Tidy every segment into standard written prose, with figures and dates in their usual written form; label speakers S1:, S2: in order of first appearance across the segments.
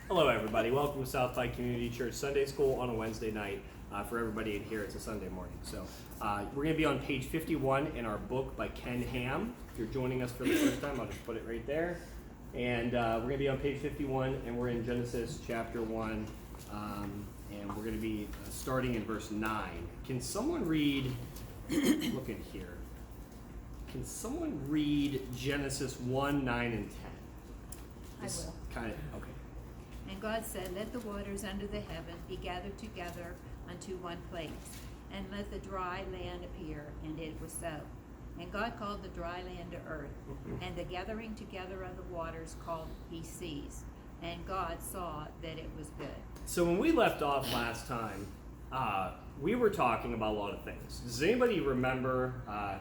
S1: Hello, everybody. Welcome to Southside Community Church Sunday School on a Wednesday night. For everybody in here, it's a Sunday morning. So we're going to be on page 51 in our book by Ken Ham. If you're joining us for the first time, I'll just put it right there. And we're going to be on page 51, and we're in Genesis chapter 1. And we're going to be starting in verse 9. Can someone read, look in here. Can someone read Genesis 1, 9, and 10?
S2: I will.
S1: Kind of, okay.
S2: And God said, let the waters under the heaven be gathered together unto one place, and let the dry land appear, and it was so. And God called the dry land to earth, and the gathering together of the waters called he seas. And God saw that it was good.
S1: So when we left off last time, we were talking about a lot of things. Does anybody remember, I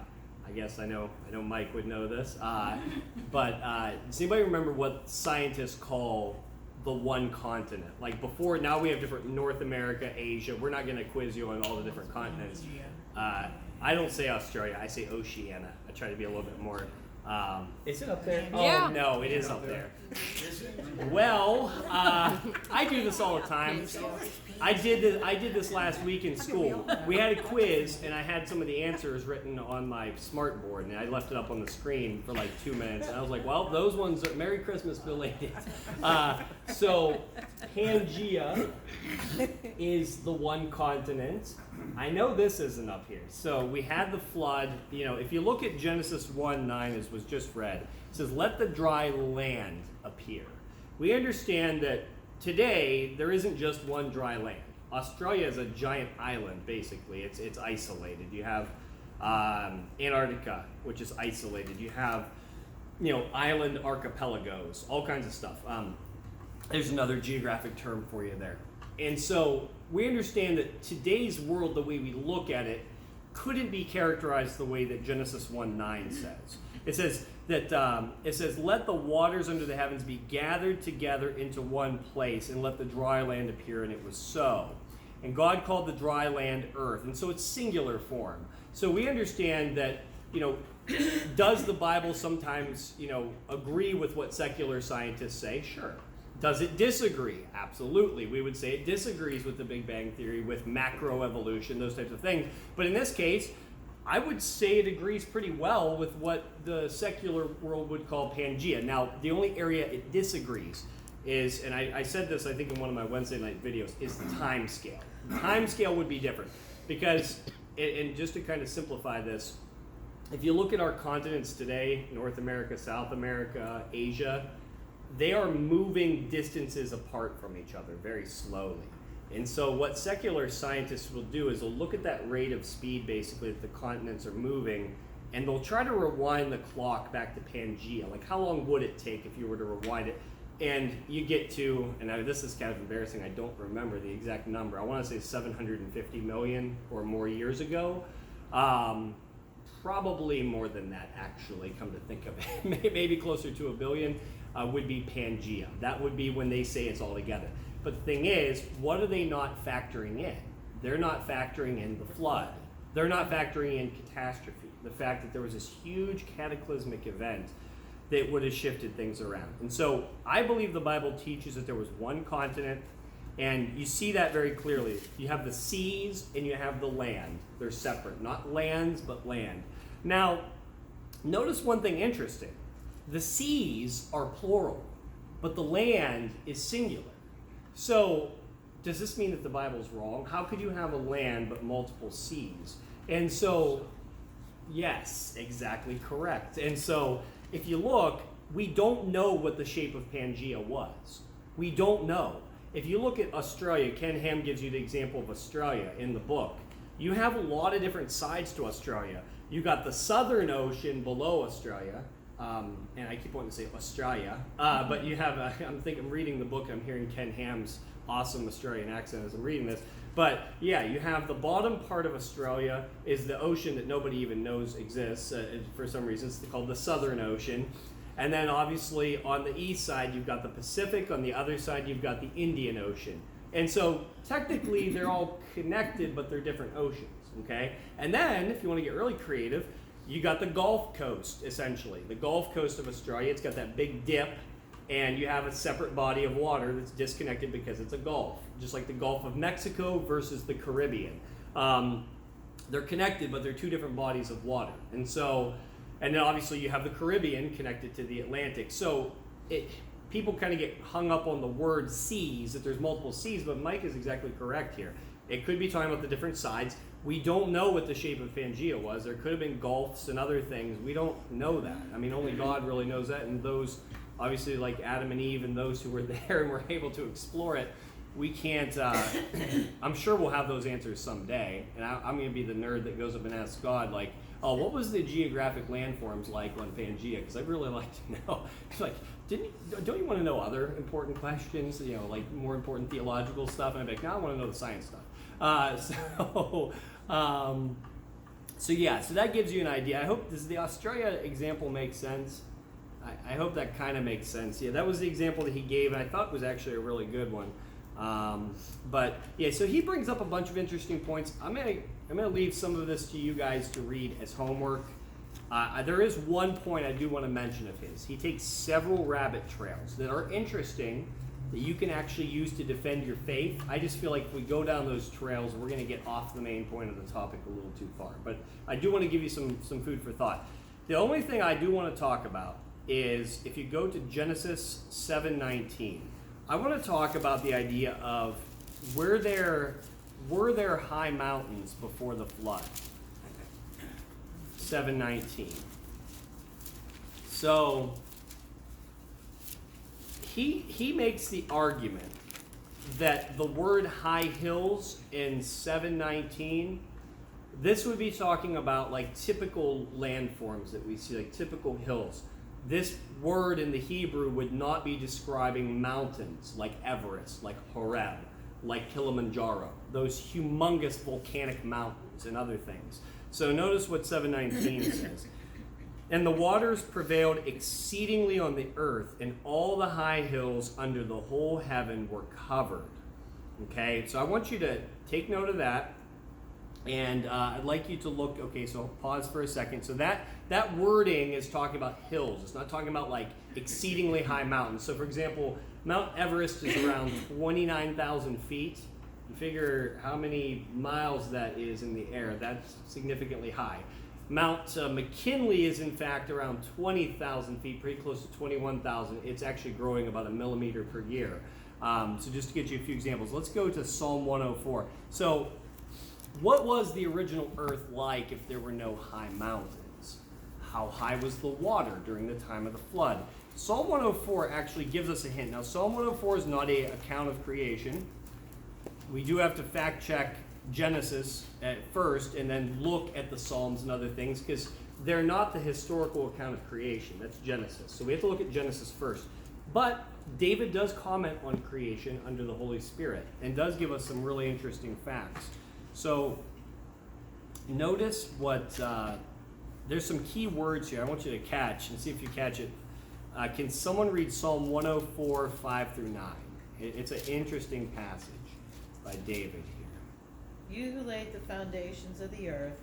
S1: guess I know Mike would know this, but does anybody remember what scientists call the one continent? Like before, now we have different North America, Asia. We're not going to quiz you on all the different continents. I don't say Australia, I say Oceania. I try to be a little bit more.
S3: Is it up there?
S2: Yeah.
S1: Oh no, it is up there. Well, I do this all the time. I did this last week in school. We had a quiz, and I had some of the answers written on my smart board, and I left it up on the screen for like 2 minutes. And I was like, well, those ones are Merry Christmas belated. So Pangea is the one continent. I know this isn't up here. So we had the flood. You know, if you look at Genesis 1:9, as was just read, it says, let the dry land appear. We understand that today there isn't just one dry land. Australia is a giant island, basically. It's isolated. You have Antarctica, which is isolated. You have, island archipelagos, all kinds of stuff. There's another geographic term for you there. And so we understand that today's world, the way we look at it, couldn't be characterized the way that Genesis 1:9 says. It says that let the waters under the heavens be gathered together into one place, and let the dry land appear, and it was so. And God called the dry land earth, and so it's singular form. So we understand that, does the Bible sometimes, agree with what secular scientists say? Sure. Does it disagree? Absolutely. We would say it disagrees with the Big Bang Theory, with macroevolution, those types of things. But in this case, I would say it agrees pretty well with what the secular world would call Pangea. Now, the only area it disagrees is, and I said this, I think, in one of my Wednesday night videos, is the time scale. The time scale would be different because, and just to kind of simplify this, if you look at our continents today, North America, South America, Asia, they are moving distances apart from each other very slowly. And so what secular scientists will do is they'll look at that rate of speed, basically, that the continents are moving, and they'll try to rewind the clock back to Pangea. Like, how long would it take if you were to rewind it? And you get to, and this is kind of embarrassing, I don't remember the exact number. I want to say 750 million or more years ago. Probably more than that, actually, come to think of it. Maybe closer to 1 billion. Would be Pangea. That would be when they say it's all together. But the thing is, what are they not factoring in? They're not factoring in the flood. They're not factoring in catastrophe. The fact that there was this huge cataclysmic event that would have shifted things around. And so I believe the Bible teaches that there was one continent, and you see that very clearly. You have the seas and you have the land. They're separate. Not lands, but land. Now, notice one thing interesting. The seas are plural, but the land is singular. So, does this mean that the Bible's wrong? How could you have a land but multiple seas? And so, yes, exactly correct. And so, if you look, we don't know what the shape of Pangea was. We don't know. If you look at Australia, Ken Ham gives you the example of Australia in the book. You have a lot of different sides to Australia. You got the Southern Ocean below Australia. And I keep wanting to say Australia, but you have, I'm reading the book, I'm hearing Ken Ham's awesome Australian accent as I'm reading this. But yeah, you have the bottom part of Australia is the ocean that nobody even knows exists. For some reason, it's called the Southern Ocean. And then obviously on the east side, you've got the Pacific. On the other side, you've got the Indian Ocean. And so technically they're all connected, but they're different oceans, okay? And then if you want to get really creative, you got the Gulf Coast, essentially. The Gulf Coast of Australia, it's got that big dip and you have a separate body of water that's disconnected because it's a gulf, just like the Gulf of Mexico versus the Caribbean. They're connected, but they're two different bodies of water. And then obviously you have the Caribbean connected to the Atlantic. So people kind of get hung up on the word seas, that there's multiple seas, but Mike is exactly correct here. It could be talking about the different sides. We don't know what the shape of Pangea was. There could have been gulfs and other things. We don't know that. I mean, only God really knows that, and those, obviously, like Adam and Eve and those who were there and were able to explore it, we can't, I'm sure we'll have those answers someday, and I'm going to be the nerd that goes up and asks God, like, oh, what was the geographic landforms like on Pangea? Because I'd really like to know. It's like, don't you want to know other important questions, like more important theological stuff? And I'd be like, no, I want to know the science stuff. So that gives you an idea. I hope the Australia example makes sense. I hope that kind of makes sense. Yeah, that was the example that he gave, and I thought was actually a really good one. So he brings up a bunch of interesting points. I'm gonna leave some of this to you guys to read as homework. There is one point I do want to mention of his. He takes several rabbit trails that are interesting, that you can actually use to defend your faith. I just feel like if we go down those trails, we're going to get off the main point of the topic a little too far. But I do want to give you some food for thought. The only thing I do want to talk about is if you go to Genesis 7:19, I want to talk about the idea of were there high mountains before the flood? 7:19. So he makes the argument that the word high hills in 7:19, this would be talking about like typical landforms that we see, like typical hills. This word in the Hebrew would not be describing mountains like Everest, like Horeb, like Kilimanjaro, those humongous volcanic mountains and other things. So notice what 7:19 says. And the waters prevailed exceedingly on the earth, and all the high hills under the whole heaven were covered. Okay, so I want you to take note of that, and I'd like you to look, okay, so pause for a second. So that wording is talking about hills. It's not talking about like exceedingly high mountains. So for example, Mount Everest is around 29,000 feet. You figure how many miles that is in the air. That's significantly high. Mount McKinley is in fact around 20,000 feet, pretty close to 21,000. It's actually growing about a millimeter per year. So just to get you a few examples, let's go to Psalm 104. So what was the original earth like if there were no high mountains? How high was the water during the time of the flood? Psalm 104 actually gives us a hint. Now Psalm 104 is not an account of creation. We do have to fact check Genesis at first and then look at the Psalms and other things because they're not the historical account of creation. That's Genesis. So we have to look at Genesis first. But David does comment on creation under the Holy Spirit and does give us some really interesting facts. So notice what, there's some key words here I want you to catch and see if you catch it. Can someone read Psalm 104, 5 through 9? It's an interesting passage by David here.
S4: You who laid the foundations of the earth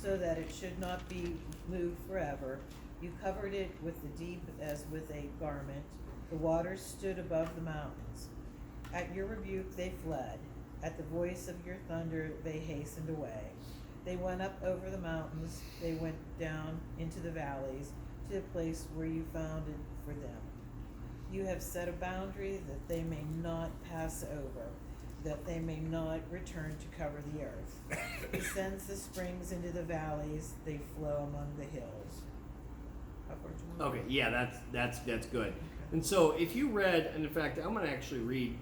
S4: so that it should not be moved forever, you covered it with the deep as with a garment. The waters stood above the mountains. At your rebuke they fled. At the voice of your thunder they hastened away. They went up over the mountains. They went down into the valleys to the place where you founded for them. You have set a boundary that they may not pass over, that they may not return to cover the earth. He sends the springs into the valleys, they flow among the hills.
S1: Okay, yeah, that's good. And so if you read, and in fact, I'm going to actually read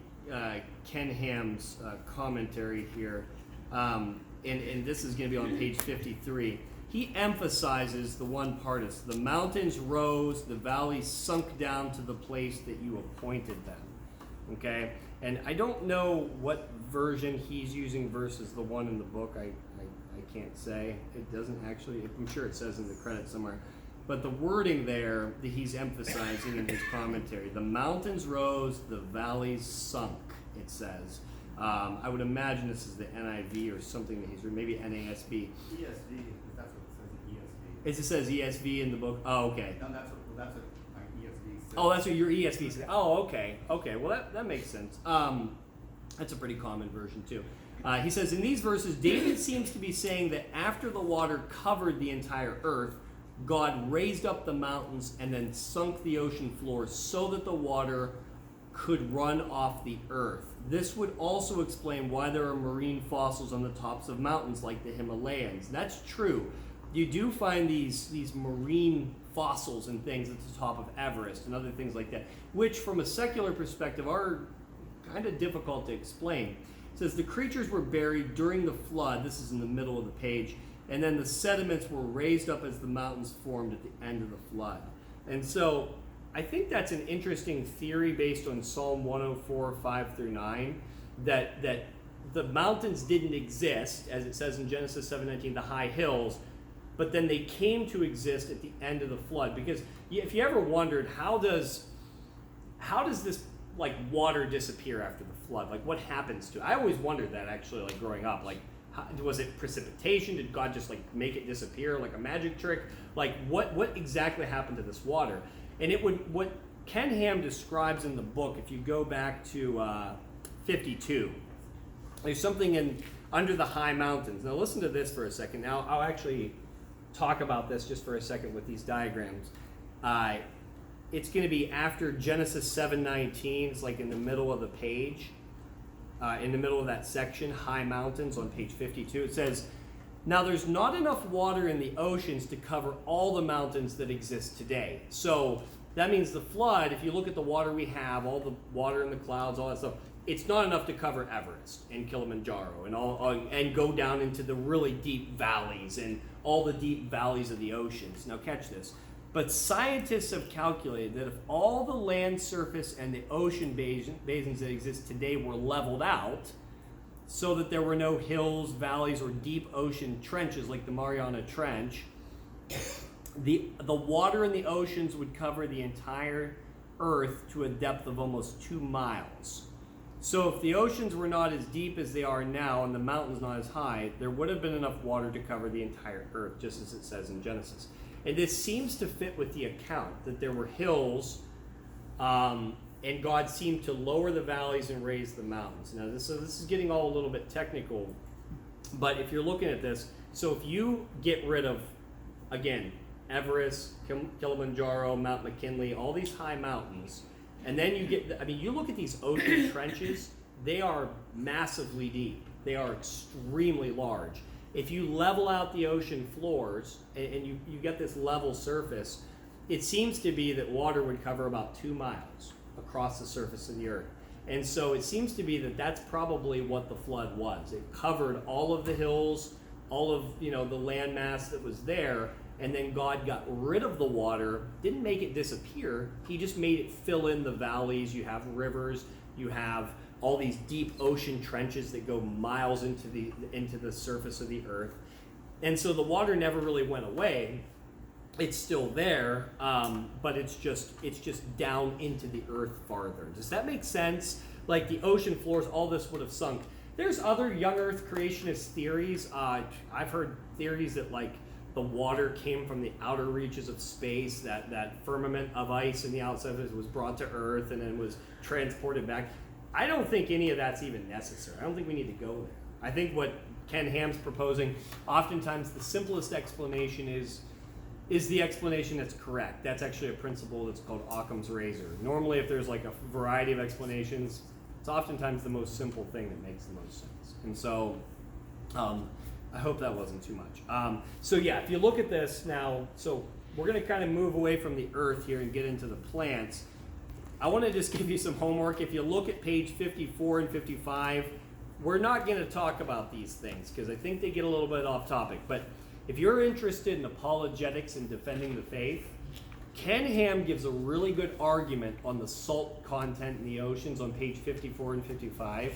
S1: Ken Ham's commentary here, and this is going to be on page 53. He emphasizes the one part is the mountains rose, the valleys sunk down to the place that you appointed them. Okay? And I don't know what version he's using versus the one in the book. I can't say. It doesn't actually, I'm sure it says in the credits somewhere. But the wording there that he's emphasizing in his commentary, the mountains rose, the valleys sunk, it says. I would imagine this is the NIV or something that he's, or maybe NASB.
S5: ESV, that's what it says in ESV.
S1: It says ESV in the book? Oh, okay.
S5: No, that's what ESV
S1: Oh, that's what your ESV says. Oh, okay. Okay, well, that makes sense. That's a pretty common version, too. He says, in these verses, David seems to be saying that after the water covered the entire earth, God raised up the mountains and then sunk the ocean floor so that the water could run off the earth. This would also explain why there are marine fossils on the tops of mountains like the Himalayas. That's true. You do find these marine fossils and things at the top of Everest and other things like that, which from a secular perspective are kind of difficult to explain. It says the creatures were buried during the flood. This is in the middle of the page. And then the sediments were raised up as the mountains formed at the end of the flood. And so I think that's an interesting theory based on Psalm 104, 5 through 9, that the mountains didn't exist, as it says in Genesis 7:19, the high hills, but then they came to exist at the end of the flood. Because if you ever wondered, how does this like water disappear after the flood? Like what happens to it? I always wondered that actually, like growing up, like was it precipitation? Did God just like make it disappear like a magic trick? Like what exactly happened to this water? And what Ken Ham describes in the book, if you go back to 52, there's something under the high mountains. Now listen to this for a second. Now I'll actually talk about this just for a second with these diagrams. It's going to be after Genesis 7:19. It's like in the middle of the page, in the middle of that section, high mountains on page 52. It says, now there's not enough water in the oceans to cover all the mountains that exist today. So that means the flood, if you look at the water we have, all the water in the clouds, all that stuff, it's not enough to cover Everest and Kilimanjaro and go down into the really deep valleys and all the deep valleys of the oceans. Now catch this. But scientists have calculated that if all the land surface and the ocean basins that exist today were leveled out, so that there were no hills, valleys, or deep ocean trenches like the Mariana Trench, the water in the oceans would cover the entire Earth to a depth of almost 2 miles. So if the oceans were not as deep as they are now and the mountains not as high, there would have been enough water to cover the entire Earth, just as it says in Genesis. And this seems to fit with the account that there were hills, and God seemed to lower the valleys and raise the mountains. Now, this is getting all a little bit technical, but if you're looking at this, so if you get rid of, again, Everest, Kilimanjaro, Mount McKinley, all these high mountains, and then you look at these ocean trenches, they are massively deep. They are extremely large. If you level out the ocean floors and you get this level surface, it seems to be that water would cover about 2 miles across the surface of the earth. And so it seems to be that that's probably what the flood was. It covered all of the hills, all of the land mass that was there, and then God got rid of the water, didn't make it disappear, he just made it fill in the valleys. You have rivers, you have all these deep ocean trenches that go miles into the surface of the earth. And so the water never really went away. It's still there, but it's just down into the earth farther. Does that make sense? Like the ocean floors, all this would have sunk. There's other young earth creationist theories. I've heard theories that like the water came from the outer reaches of space, that firmament of ice in the outside of it was brought to earth and then was transported back. I don't think any of that's even necessary. I don't think we need to go there. I think what Ken Ham's proposing, oftentimes the simplest explanation is the explanation that's correct. That's actually a principle that's called Occam's razor. Normally, if there's like a variety of explanations, it's oftentimes the most simple thing that makes the most sense. And so, I hope that wasn't too much. So yeah, if you look at this now, so we're going to kind of move away from the earth here and get into the plants. I want to just give you some homework. If you look at page 54 and 55, we're not going to talk about these things because I think they get a little bit off topic. But if you're interested in apologetics and defending the faith, Ken Ham gives a really good argument on the salt content in the oceans on page 54 and 55.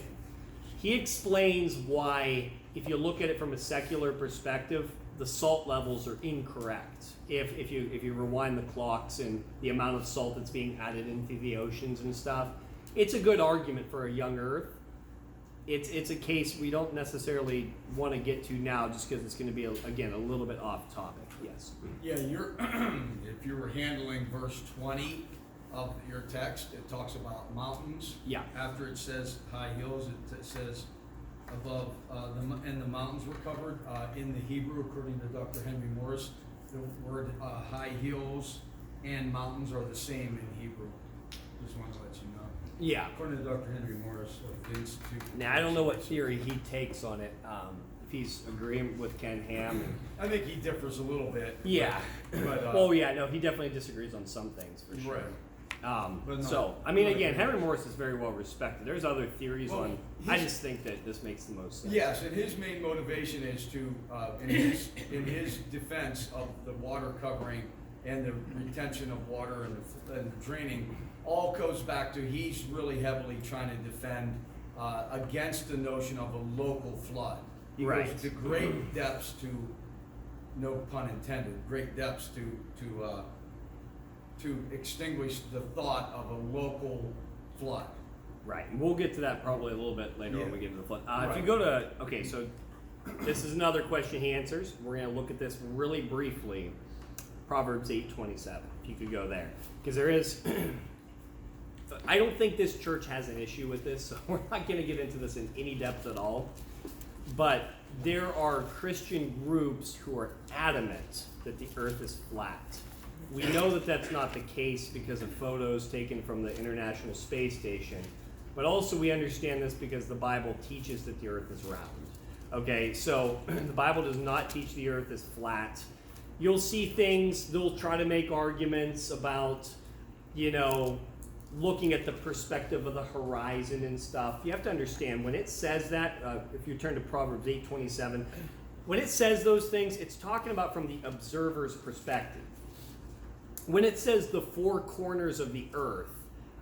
S1: He explains why, if you look at it from a secular perspective, the salt levels are incorrect. If you rewind the clocks and the amount of salt that's being added into the oceans and stuff, it's a good argument for a young Earth. It's a case we don't necessarily want to get to now, just because it's going to be again a little bit off topic. Yes.
S5: Yeah, if you were handling verse 20 of your text, it talks about mountains.
S1: Yeah.
S5: After it says high hills, it says above, and the mountains were covered. In the Hebrew, according to Dr. Henry Morris, the word high hills and mountains are the same in Hebrew. Just wanted to let you know.
S1: Yeah.
S5: According to Dr. Henry Morris of the Institute.
S1: Now, I don't know what theory he takes on it. If he's agreeing with Ken Ham.
S5: I think he differs a little bit.
S1: Yeah.
S5: But,
S1: Oh, yeah, no, he definitely disagrees on some things, for sure.
S5: Right. But no,
S1: So, I mean,
S5: no,
S1: again,
S5: no.
S1: Henry Morris is very well respected. There's other theories
S5: Well,
S1: on. I just think that this makes the most sense.
S5: Yes, and his main motivation is to, in his defense of the water covering and the retention of water and the draining, all goes back to he's really heavily trying to defend against the notion of a local flood. He
S1: Right.
S5: goes to great depths to, no pun intended, great depths to extinguish the thought of a local flood.
S1: Right, and we'll get to that probably a little bit later when
S5: Yeah.
S1: we get to the flood. If you
S5: Right.
S1: go to, okay, so this is another question he answers. We're going to look at this really briefly. Proverbs 8:27. If you could go there, because there is. I don't think this church has an issue with this, so we're not going to get into this in any depth at all. But there are Christian groups who are adamant that the earth is flat. We know that that's not the case because of photos taken from the International Space Station, but also we understand this because the Bible teaches that the earth is round. Okay, so the Bible does not teach the earth is flat. You'll see things, they'll try to make arguments about, looking at the perspective of the horizon and stuff. You have to understand, when it says that, if you turn to Proverbs 8:27, when it says those things, it's talking about from the observer's perspective. When it says the four corners of the earth,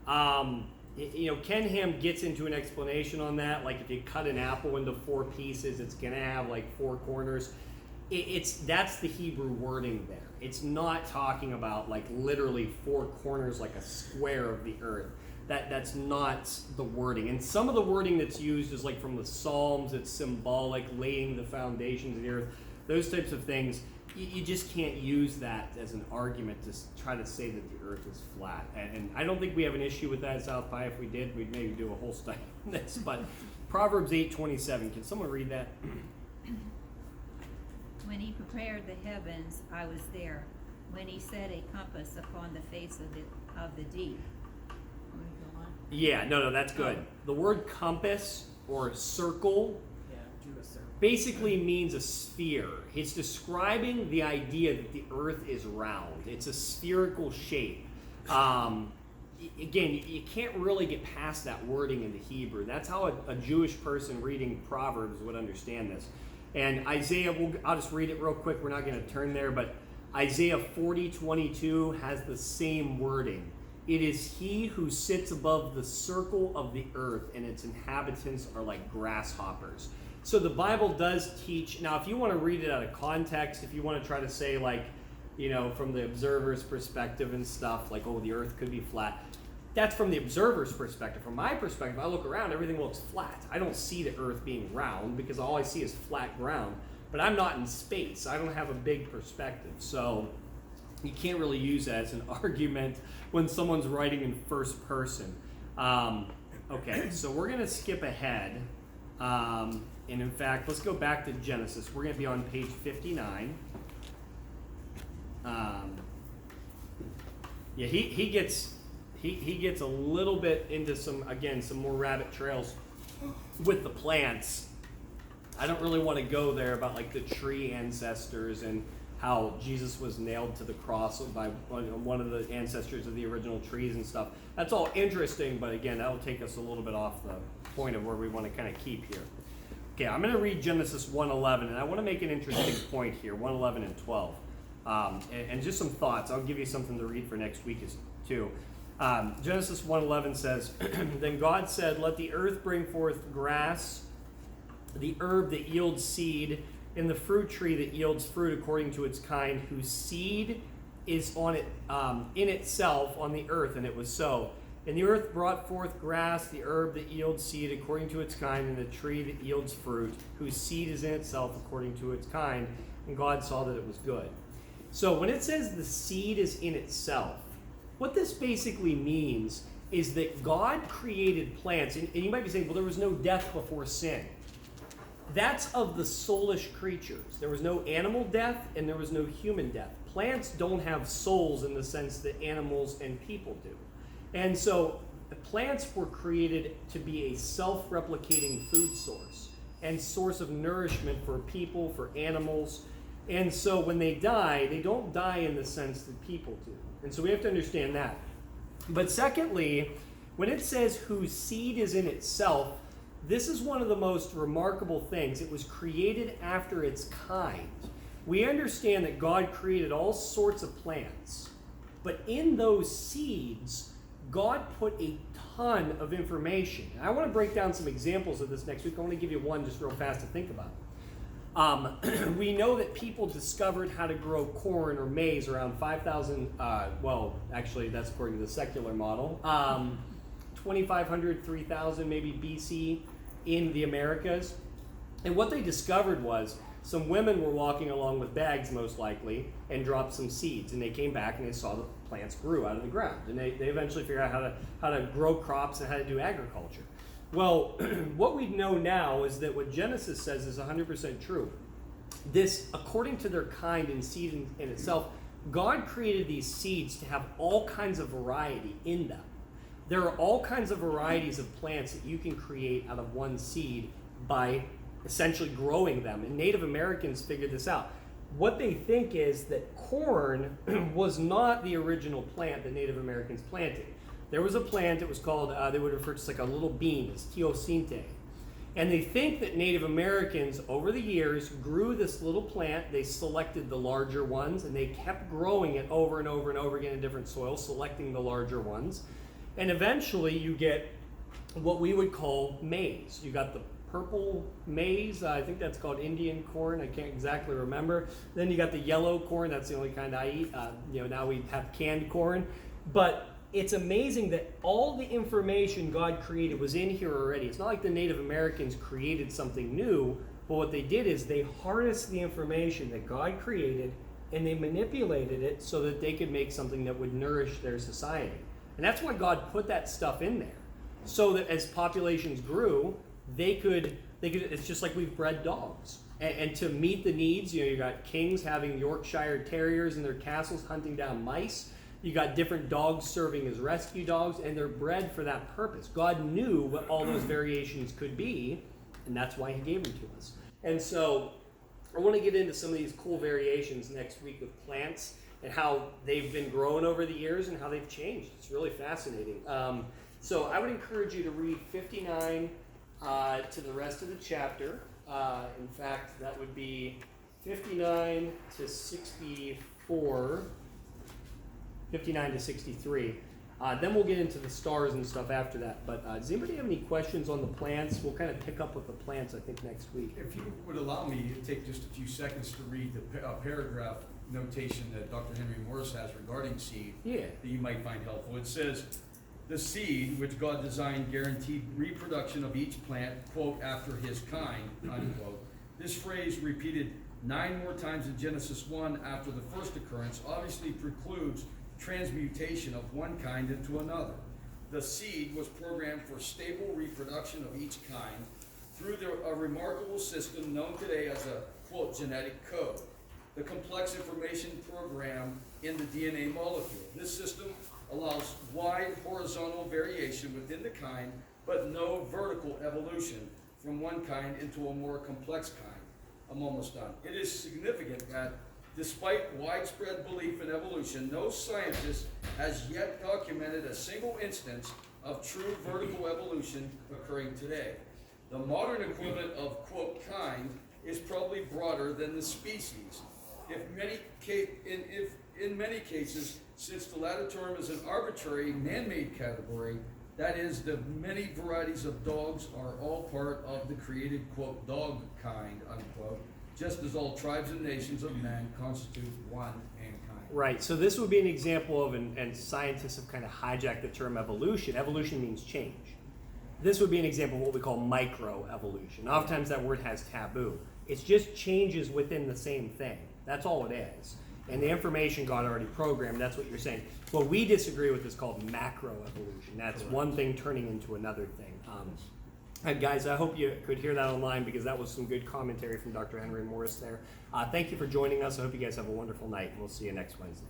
S1: Ken Ham gets into an explanation on that. Like if you cut an apple into four pieces, it's going to have like four corners. That's the Hebrew wording there. It's not talking about like literally four corners like a square of the earth. That's not the wording. And some of the wording that's used is like from the Psalms. It's symbolic, laying the foundations of the earth. Those types of things. You just can't use that as an argument to try to say that the earth is flat. And I don't think we have an issue with that at South By. If we did, we'd maybe do a whole study on this. But Proverbs 8:27, can someone read that?
S2: When he prepared the heavens, I was there. When he set a compass upon the face of the deep. Want me to go on?
S1: Yeah, no, that's good. The word compass or circle basically means a sphere. It's describing the idea that the earth is round. It's a spherical shape. Again, you can't really get past that wording in the Hebrew. That's how a Jewish person reading Proverbs would understand this. And Isaiah, I'll just read it real quick. We're not going to turn there, but Isaiah 40:22 has the same wording. It is he who sits above the circle of the earth, and its inhabitants are like grasshoppers. So the Bible does teach. Now, if you want to read it out of context, if you want to try to say like, from the observer's perspective and stuff, like, oh, the earth could be flat. That's from the observer's perspective. From my perspective, I look around, everything looks flat. I don't see the earth being round because all I see is flat ground. But I'm not in space. I don't have a big perspective. So you can't really use that as an argument when someone's writing in first person. Okay, so we're going to skip ahead. And in fact, let's go back to Genesis. We're going to be on page 59. He gets a little bit into some more rabbit trails with the plants. I don't really want to go there about like the tree ancestors and how Jesus was nailed to the cross by one of the ancestors of the original trees and stuff. That's all interesting, but again, that will take us a little bit off the point of where we want to kind of keep here. Okay, I'm going to read Genesis 1:11, and I want to make an interesting point here, 1:11 and 12. And just some thoughts. I'll give you something to read for next week too. Genesis 1:11 says, Then God said, Let the earth bring forth grass, the herb that yields seed, and the fruit tree that yields fruit according to its kind, whose seed is on it in itself on the earth. And it was so. And the earth brought forth grass, the herb that yields seed according to its kind, and the tree that yields fruit, whose seed is in itself according to its kind. And God saw that it was good. So when it says the seed is in itself, What this basically means is that God created plants, and you might be saying, well, there was no death before sin. That's of the soulish creatures. There was no animal death and there was no human death. Plants don't have souls in the sense that animals and people do. And so the plants were created to be a self-replicating food source and source of nourishment for people, for animals. And so when they die, they don't die in the sense that people do. And so we have to understand that. But secondly, when it says whose seed is in itself, this is one of the most remarkable things. It was created after its kind. We understand that God created all sorts of plants, but in those seeds, God put a ton of information. And I want to break down some examples of this next week. I want to give you one just real fast to think about. We know that people discovered how to grow corn or maize around 5,000, well, actually that's according to the secular model, 2,500, 3,000 maybe BC in the Americas. And what they discovered was some women were walking along with bags most likely and dropped some seeds, and they came back and they saw the plants grew out of the ground, and they eventually figured out how to grow crops and how to do agriculture. Well, what we know now is that what Genesis says is 100% true. This, according to their kind and seed in itself, God created these seeds to have all kinds of variety in them. There are all kinds of varieties of plants that you can create out of one seed by essentially growing them. And Native Americans figured this out. What they think is that corn was not the original plant that Native Americans planted. There was a plant, it was called, they would refer to it like a little bean, it's teosinte. And they think that Native Americans, over the years, grew this little plant. They selected the larger ones, and they kept growing it over and over and over again in different soils, selecting the larger ones. And eventually you get what we would call maize. You got the purple maize, I think that's called Indian corn, I can't exactly remember. Then you got the yellow corn, that's the only kind I eat. Now we have canned corn. But it's amazing that all the information God created was in here already. It's not like the Native Americans created something new, but what they did is they harnessed the information that God created and they manipulated it so that they could make something that would nourish their society. And that's why God put that stuff in there, so that as populations grew, they could it's just like we've bred dogs. And to meet the needs, you got kings having Yorkshire Terriers in their castles hunting down mice. You got different dogs serving as rescue dogs, and they're bred for that purpose. God knew what all those variations could be, and that's why he gave them to us. And so I want to get into some of these cool variations next week with plants and how they've been growing over the years and how they've changed. It's really fascinating. So I would encourage you to read 59 to the rest of the chapter. In fact, that would be 59 to 64. 59 to 63. Then we'll get into the stars and stuff after that. But does anybody have any questions on the plants? We'll kind of pick up with the plants, I think, next week.
S5: If you would allow me to take just a few seconds to read the paragraph notation that Dr. Henry Morris has regarding seed,
S1: Yeah.
S5: that you might find helpful. It says, the seed which God designed guaranteed reproduction of each plant, quote, after his kind, unquote. This phrase repeated 9 more times in Genesis 1 after the first occurrence obviously precludes transmutation of one kind into another. The seed was programmed for stable reproduction of each kind through a remarkable system known today as a, quote, genetic code, the complex information program in the DNA molecule. This system allows wide horizontal variation within the kind, but no vertical evolution from one kind into a more complex kind. I'm almost done. It is significant that despite widespread belief in evolution, no scientist has yet documented a single instance of true vertical evolution occurring today. The modern equivalent of, quote, kind is probably broader than the species. In many cases, since the latter term is an arbitrary man-made category, that is, the many varieties of dogs are all part of the created, quote, dog kind, unquote, just as all tribes and nations of man constitute one mankind.
S1: Right, so this would be an example of, and scientists have kind of hijacked the term evolution. Evolution means change. This would be an example of what we call microevolution. Oftentimes that word has taboo. It's just changes within the same thing. That's all it is. and the information got already programmed. That's what you're saying. What we disagree with is called macroevolution. That's one thing turning into another thing. Guys, I hope you could hear that online because that was some good commentary from Dr. Henry Morris there. Thank you for joining us. I hope you guys have a wonderful night, and we'll see you next Wednesday.